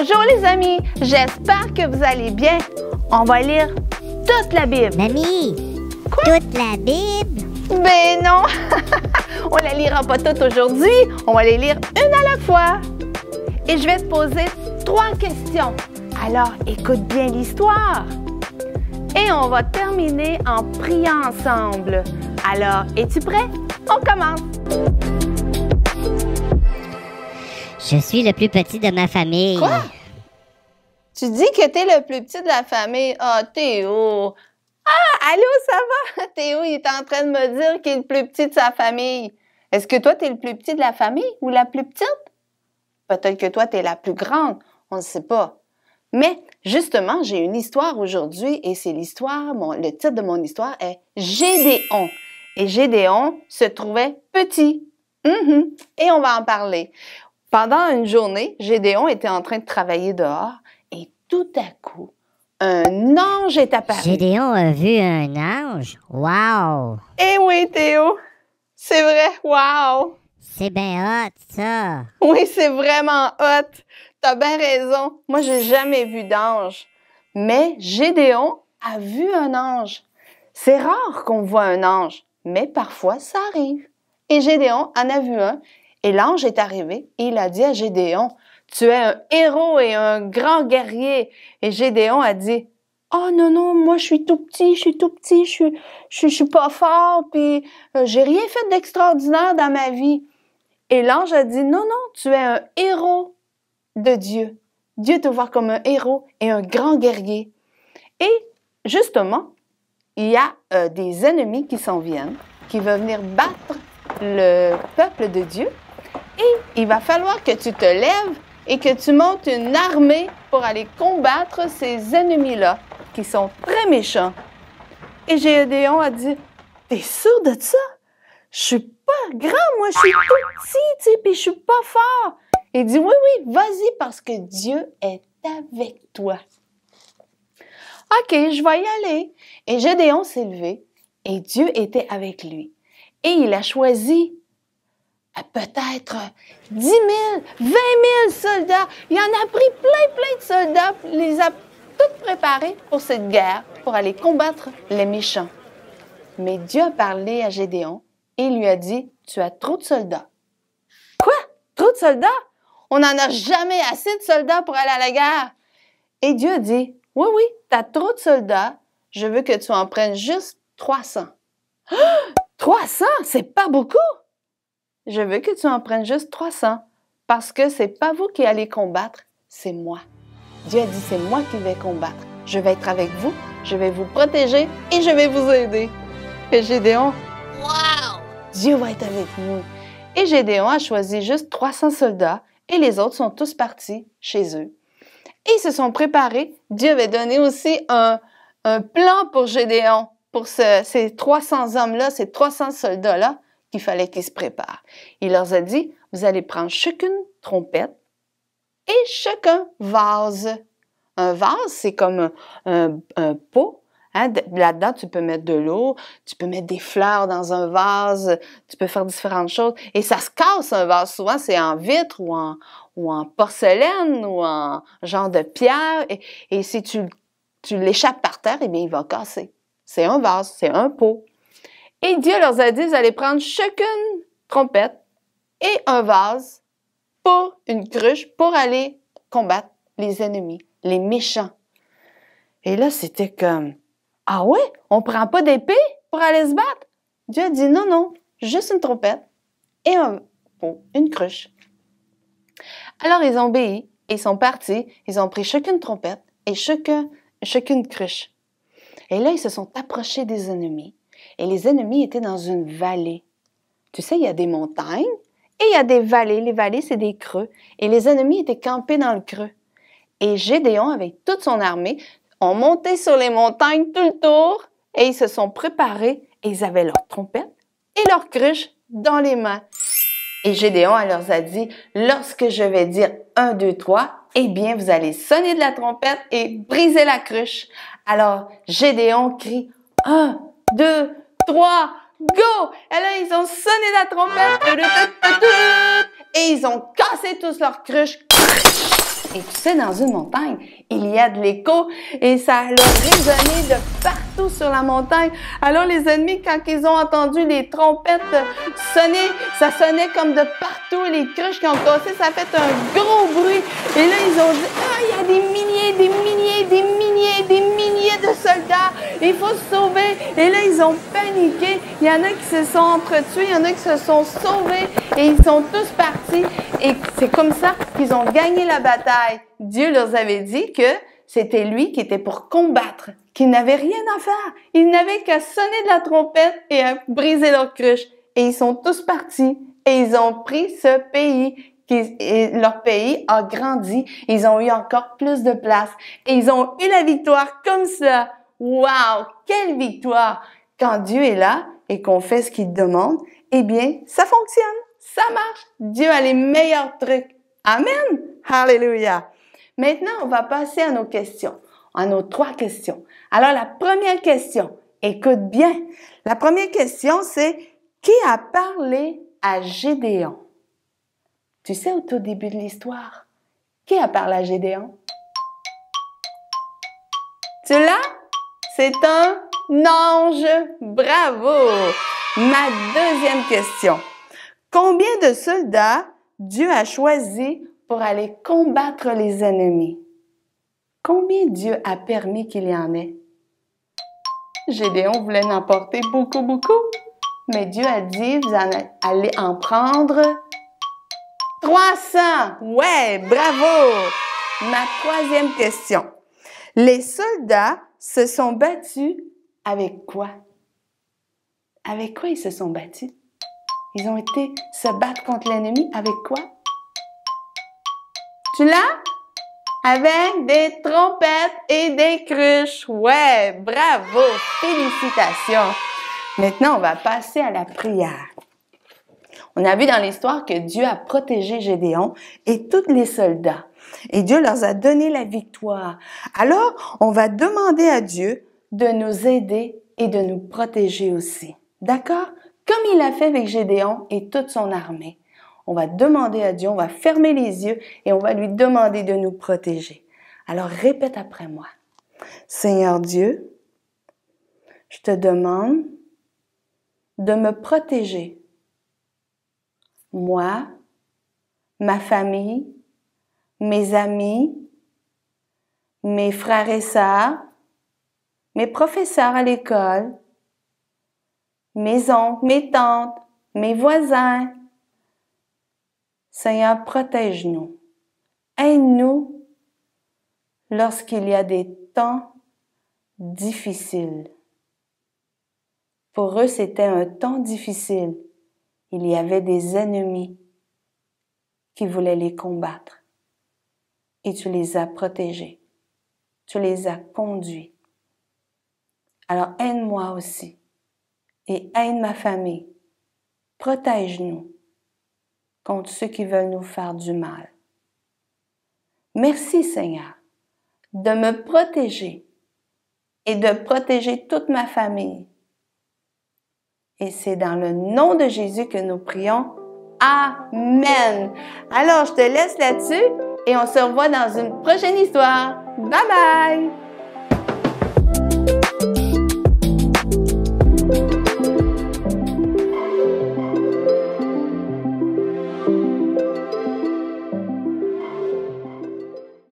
Bonjour les amis, j'espère que vous allez bien. On va lire toute la Bible. Mamie, Quoi? toute la Bible? Ben non, on la lira pas toute aujourd'hui, on va les lire une à la fois. Et je vais te poser 3 questions. Alors écoute bien l'histoire. Et on va terminer en priant ensemble. Alors, es-tu prêt? On commence. Je suis le plus petit de ma famille. Quoi? Tu dis que t'es le plus petit de la famille. Ah, Théo. Ah, allô, ça va? Théo, il est en train de me dire qu'il est le plus petit de sa famille. Est-ce que toi, t'es le plus petit de la famille ou la plus petite? Peut-être que toi, t'es la plus grande. On ne sait pas. Mais, justement, j'ai une histoire aujourd'hui et c'est l'histoire, le titre de mon histoire est Gédéon. Et Gédéon se trouvait petit. Et on va en parler. Pendant une journée, Gédéon était en train de travailler dehors et tout à coup, un ange est apparu. Gédéon a vu un ange? Wow! Eh oui, Théo, c'est vrai, wow! C'est bien hot, ça! Oui, c'est vraiment hot. T'as bien raison. Moi, j'ai jamais vu d'ange. Mais Gédéon a vu un ange. C'est rare qu'on voit un ange, mais parfois ça arrive. Et Gédéon en a vu un. Et l'ange est arrivé et il a dit à Gédéon, « Tu es un héros et un grand guerrier. » Et Gédéon a dit, « Oh non, non, moi je suis tout petit, je suis pas fort, puis j'ai rien fait d'extraordinaire dans ma vie. » Et l'ange a dit, « Non, non, tu es un héros de Dieu. Dieu te voit comme un héros et un grand guerrier. » Et justement, il y a des ennemis qui s'en viennent, qui veulent venir battre le peuple de Dieu. Et il va falloir que tu te lèves et que tu montes une armée pour aller combattre ces ennemis-là, qui sont très méchants. Et Gédéon a dit, « T'es sûr de ça? Je suis pas grand, moi, je suis tout petit, tu sais, puis je suis pas fort. » Il dit, « Oui, oui, vas-y, parce que Dieu est avec toi. » OK, je vais y aller. Et Gédéon s'est levé et Dieu était avec lui. Et il a choisi peut-être 10 000, 20 000 soldats. Il en a pris plein de soldats, les a tous préparés pour cette guerre, pour aller combattre les méchants. Mais Dieu a parlé à Gédéon et lui a dit, « Tu as trop de soldats. » Quoi? Trop de soldats? On n'en a jamais assez de soldats pour aller à la guerre. Et Dieu a dit, « Oui, oui, tu as trop de soldats. Je veux que tu en prennes juste 300. » 300? C'est pas beaucoup! Je veux que tu en prennes juste 300 parce que c'est pas vous qui allez combattre, c'est moi. Dieu a dit, c'est moi qui vais combattre. Je vais être avec vous, je vais vous protéger et je vais vous aider. Et Gédéon, wow! Dieu va être avec nous. Et Gédéon a choisi juste 300 soldats et les autres sont tous partis chez eux. Et ils se sont préparés. Dieu avait donné aussi un plan pour Gédéon, pour ces 300 hommes-là, ces 300 soldats-là, qu'il fallait qu'ils se préparent. Il leur a dit, vous allez prendre chacune trompette et chacun vase. Un vase, c'est comme un pot. Hein? Là-dedans, tu peux mettre de l'eau, tu peux mettre des fleurs dans un vase, tu peux faire différentes choses. Et ça se casse, un vase. Souvent, c'est en vitre ou en porcelaine ou en genre de pierre. Et si tu l'échappes par terre, eh bien, il va casser. C'est un vase, c'est un pot. Et Dieu leur a dit, vous allez prendre chacune trompette et un vase pour une cruche pour aller combattre les ennemis, les méchants. Et là, c'était comme, ah ouais, on prend pas d'épée pour aller se battre? Dieu a dit, non, non, juste une trompette et un pot, une cruche. Alors, ils ont obéi, ils sont partis, ils ont pris chacune trompette et chacune cruche. Et là, ils se sont approchés des ennemis. Et les ennemis étaient dans une vallée. Tu sais, il y a des montagnes et il y a des vallées. Les vallées, c'est des creux. Et les ennemis étaient campés dans le creux. Et Gédéon, avec toute son armée, ont monté sur les montagnes tout le tour et ils se sont préparés et ils avaient leurs trompettes et leurs cruches dans les mains. Et Gédéon leur a dit, lorsque je vais dire 1, 2, 3, eh bien, vous allez sonner de la trompette et briser la cruche. Alors, Gédéon crie 1, 2, 3, go! Et là, ils ont sonné la trompette et ils ont cassé tous leurs cruches. Et tu sais, dans une montagne, il y a de l'écho et ça a résonné de partout sur la montagne. Alors les ennemis, quand ils ont entendu les trompettes sonner, ça sonnait comme de partout. Les cruches qui ont cassé, ça a fait un gros bruit. Et là, ils ont dit, ah, il y a des milliers de soldats. Il faut se sauver. Et là, ils ont paniqué. Il y en a qui se sont entretués, il y en a qui se sont sauvés et ils sont tous partis. Et c'est comme ça qu'ils ont gagné la bataille. Dieu leur avait dit que c'était lui qui était pour combattre, qu'il n'avait rien à faire. Il n'avait qu'à sonner de la trompette et à briser leur cruche. Et ils sont tous partis et ils ont pris ce pays. Et leur pays a grandi. Ils ont eu encore plus de place. Et ils ont eu la victoire comme ça. Wow! Quelle victoire! Quand Dieu est là et qu'on fait ce qu'il demande, eh bien, ça fonctionne. Ça marche. Dieu a les meilleurs trucs. Amen. Alléluia. Maintenant, on va passer à nos questions, à nos 3 questions. Alors, la première question, écoute bien. La première question, c'est qui a parlé à Gédéon? Tu sais, au tout début de l'histoire, qui a parlé à Gédéon? Tu l'as? C'est un ange. Bravo! Ma deuxième question. Combien de soldats Dieu a choisi pour aller combattre les ennemis? Combien Dieu a permis qu'il y en ait? Gédéon voulait en porter beaucoup, mais Dieu a dit, vous allez en prendre 300. Ouais, bravo! Ma 3e question. Les soldats se sont battus avec quoi? Avec quoi ils se sont battus? Ils ont été se battre contre l'ennemi avec quoi? Tu l'as? Avec des trompettes et des cruches. Ouais, bravo, félicitations. Maintenant, on va passer à la prière. On a vu dans l'histoire que Dieu a protégé Gédéon et tous les soldats. Et Dieu leur a donné la victoire. Alors, on va demander à Dieu de nous aider et de nous protéger aussi. D'accord? Comme il a fait avec Gédéon et toute son armée. On va demander à Dieu, on va fermer les yeux et on va lui demander de nous protéger. Alors répète après moi. Seigneur Dieu, je te demande de me protéger. Moi, ma famille, mes amis, mes frères et sœurs, mes professeurs à l'école, mes oncles, mes tantes, mes voisins. Seigneur, protège-nous. Aide-nous lorsqu'il y a des temps difficiles. Pour eux, c'était un temps difficile. Il y avait des ennemis qui voulaient les combattre. Et tu les as protégés. Tu les as conduits. Alors aide-moi aussi. Et aide ma famille. Protège-nous contre ceux qui veulent nous faire du mal. Merci Seigneur de me protéger et de protéger toute ma famille. Et c'est dans le nom de Jésus que nous prions. Amen. Alors, je te laisse là-dessus et on se revoit dans une prochaine histoire. Bye bye!